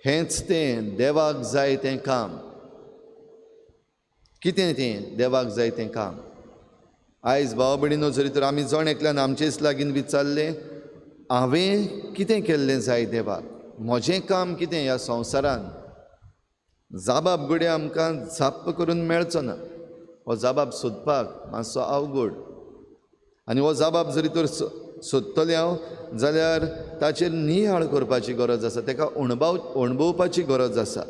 हेंच तें देवाक जाय तें काम. कितें तें देवाक जाय तें काम? आयज भाव भयणीनो, जरी तर आमी जण एकल्यान आमचेच लागीं विचारलें, हांवें कितें केल्लें जाय देवाक, म्हजें काम कितें ह्या संवसारान, जाबाब घडये आमकां जाप्प करून मेळचो ना. हो जाबाब सोदपाक मातसो अवघड. आनी हो जाबाब जरी तर सोदतले हांव, जाल्यार ताचेर नियाळ करपाची गरज आसा, ताका अणभवपाची गरज आसा.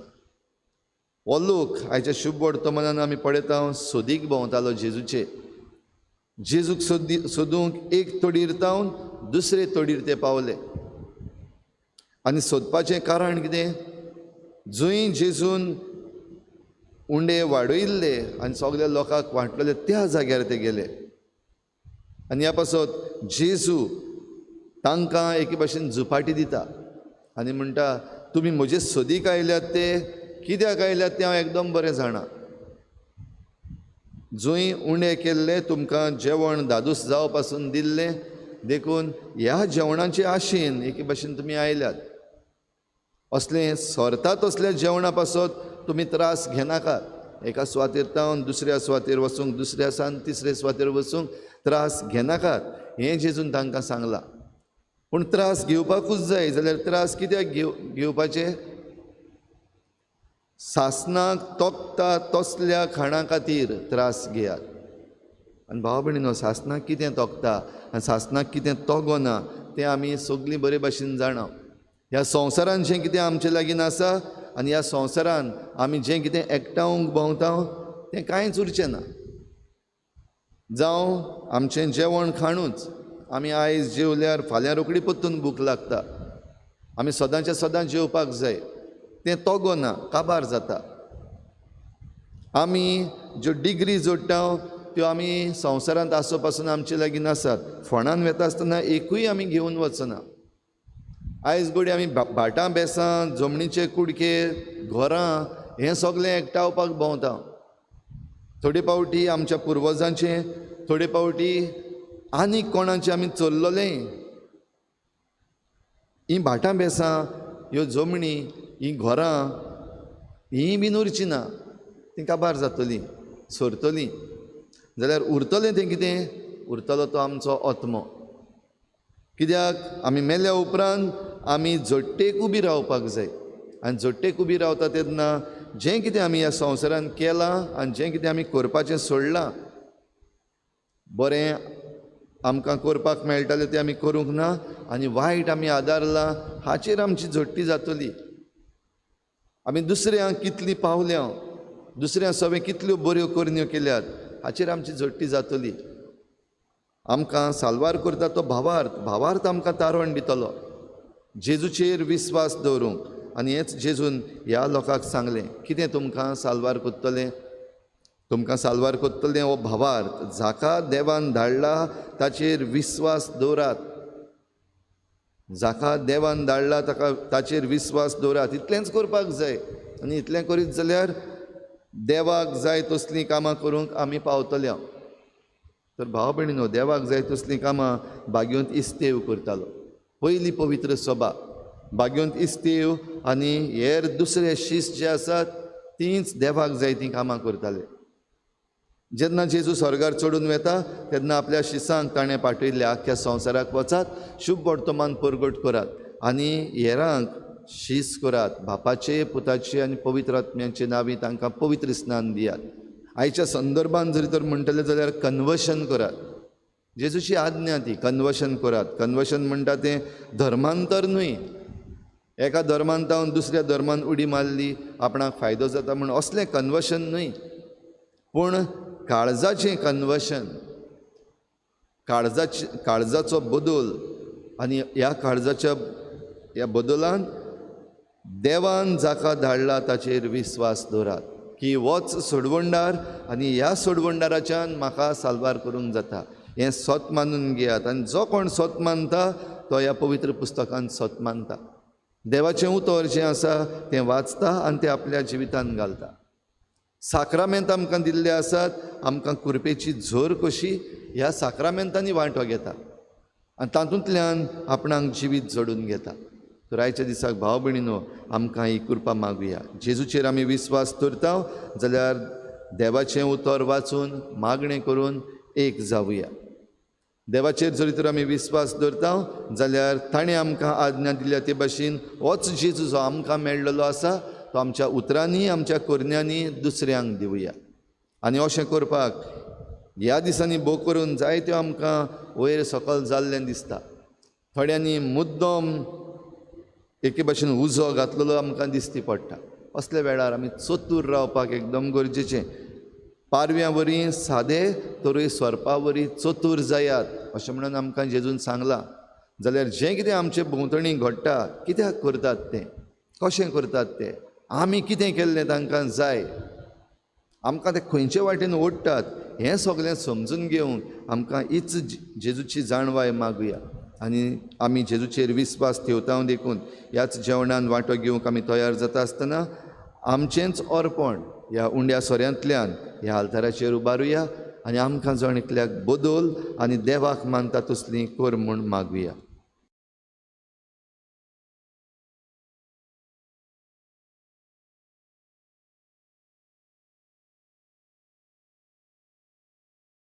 हो लोक आयच्या शुभ वर्तमानान आमी पळयता सोदीक भोंवतालो जेजूचे. जेजूक सोदूंक एक तोडीर तावन दुसरे तोडीर ते पावले. आनी सोदपाचें कारण कितें? जंय जेजून उंडे वाडयल्ले आनी सगल्या लोकांक वांटलेले त्या जाग्यार ते गेले. आनी ह्या पासत जेजू तांकां एके भाशेन झुपाटी दिता आनी म्हणटा, तुमी म्हजे सोदीक आयल्यात ते कित्याक आयल्यात तें हांव एकदम बरें जाणा. जंय उणें केल्लें तुमकां जेवण धादूस जाव पासून दिल्लें, देखून ह्या जेवणाचे आशेन एके भाशेन तुमी आयल्यात. असलें सोरता तसल्या जेवणा पासत तुमी त्रास घेनाकात. एका सुवातेर तावन दुसऱ्या सुवातेर वचूंक, दुसऱ्या सान तिसऱ्या सुवातेर वचूंक त्रास घेनाकात, हें जेजून तांकां सांगलां. पूण त्रास घेवपाकूच जाय जाल्यार त्रास कित्याक घेवपाचे? सासणाक तोखता तसल्या खाणा खातीर त्रास घेयात. आनी भाव भयणीनो, सासणाक कितें तोखता आनी सासणाक कितें तोगना तें आमी सगळीं बरे भाशेन जाणा. ह्या संवसारान जें कितें आमचे लागीं आसा आनी ह्या संवसारान आमी जें कितें एकठांवूंक भोंवता तें कांयच उरचें ना. जावं आमचें जेवण खाणूच, आमी आयज जेवल्यार फाल्यां रोखडी परतून भूक लागता. आमी सदांच्या सदां जेवपाक जाय, तें तोगना, काबार जाता. आमी ज्यो डिग्री जोडटा त्यो आमी संवसारांत आसो पासून आमचे लागीं आसात. फोंडान वेता आसतना एकूय आमी घेवन वचना. आयज घडये आमी भाटां बेसां, जमनीचे कुडके, घरां हें सगळें एकठांवपाक भोंवता. थोडे फावटी आमच्या पुर्वजांचें, थोडे फावटी आनीक कोणाचें आमी चल्लोलें. हीं भाटां बेसां, ह्यो जमनी, हीं घरां, हीं बीन उरचीं ना. तीं काबार जातलीं, सरतलीं. जाल्यार उरतलें तें कितें? उरतलो तो आमचो आत्मो. कित्याक आमी मेल्या उपरांत आमी जट्टेक उबी रावपाक जाय. आनी जट्टेक उबी रावता तेन्ना जें कितें आमी ह्या संवसारान केलां आनी जें कितें आमी करपाचें सोडलां, बरें आमकां करपाक मेळटालें तें आमी करूंक ना आनी वायट आमी आदारलां, हाचेर आमची जट्टी जातली. आमी दुसऱ्यांक कितलीं पावल्या, दुसऱ्यां सवें कितल्यो बऱ्यो करण्यो केल्यात, हाचेर आमची जट्टी जातली. आमकां साल्वार करता तो भावार्थ आमकां तारण दितलो. जेजूचेर विस्वास दवरूंक. आनी हेंच जेजून ह्या लोकांक सांगलें, कितें तुमकां साल्वार कोत्तलें? तुमकां साल्वार कोत्तलें हो भावार्थ, जाका देवान धाडला ताचेर विस्वास दवरात. जाका देवान धाडला ताचेर विस्वास दवरात. इतलेंच करपाक जाय. आनी इतलें करीत जाल्यार देवाक जाय तसलीं कामां करूंक आमी पावतले. तर भाव भयणीनो, देवाक जाय तसलीं कामां बागयोंत इस्तेव करतालो. पयली पवित्र सभा बागयोंत इस्तेव आनी हेर दुसरे शिस्त जे आसात तींच देवाक जाय तीं कामां करताले. जेन्ना जेजू स्वर्गार चडून वेता तेन्ना आपल्या शिसांक ताणें पाठयल्ले, आख्ख्या संवसाराक वचात, शुभ वर्तमान परगट करात आनी हेरांक शीस करात. बापाचे, पुताचे आनी पवित्र आत्म्याचे नांवी तांकां पवित्र स्नान दियात. आयच्या संदर्भान जरी तर म्हणटले जाल्यार कन्वर्शन करात. जेजूची आज्ञा ती, कन्वर्शन करात. कन्वर्शन म्हणटा तें धर्मांतर न्हय. एका धर्मांत हांव दुसऱ्या धर्मान उडी मारली, आपणाक फायदो जाता म्हूण असलें कन्वर्शन न्हय, पूण काळजाचें कन्वर्शन, काळजाचो बदल. आनी ह्या काळजाच्या ह्या बदलान देवान जाका धाडला ताचेर विस्वास दवरात की होच सोडवंडार आनी ह्या सोडवंडाराच्यान म्हाका साल्वार करूंक जाता. हें सत मानून घेयात. आनी जो कोण सत मानता तो ह्या पवित्र पुस्तकान सत मानता. देवाचें उतर जें आसा तें वाचता आनी तें आपल्या जिवितान घालता. साक्रामेंत आमकां दिल्ले आसात. आमकां कुरपेची झर कशी ह्या साक्रामेंतांनी वांटो घेता आनी तातूंतल्यान आपणाक जिवीत जडून घेता. तर आयच्या दिसाक भाव भयणीनो आमकां ही कृपा मागुया. जेजूचेर आमी विस्वास दवरता जाल्यार देवाचें उतर वाचून मागणें करून एक जावुया. देवाचेर जरी तर आमी विस्वास दवरता जाल्यार ताणें आमकां आज्ञा दिल्या ते भाशेन होच जेजू जो आमकां मेळ्ळलो आसा तो आमच्या उतरांनी आमच्या कोरण्यांनी दुसऱ्यांक दिवया. आनी अशें करपाक ह्या दिसांनी भोव करून जायत्यो आमकां वयर सकयल जाल्लें दिसता. थोड्यांनी मुद्दम एके भाशेन उजो घातलेलो आमकां दिश्टी पडटा. असल्या वेळार आमी चतूर रावपाक एकदम गरजेचें. पारव्यां वरी सादें तरूय स्वरपा वरी चतूर जायात अशें म्हणून आमकां जेजून सांगलां. जाल्यार जें कितें आमचे भोंवतणी घडटा कित्याक करतात तें, कशें करतात तें, आमी कितें केल्लें तांकां जाय, आमकां ते खंयचे वाटेन ओडटात हें सगळें समजून घेवंक आमकां हीच जेजूची जाणवाय मागुया. आनी आमी जेजूचेर विस्वास ठेवता देखून ह्याच जेवणान वांटो घेवंक आमी तयार जाता आसतना आमचेंच अर्पण ह्या उंड्या सोऱ्यांतल्यान ह्या आल्ताराचेर उबारुया आनी आमकां जण एकल्याक बदल आनी देवाक मानता तसलीं कर म्हूण मागुया.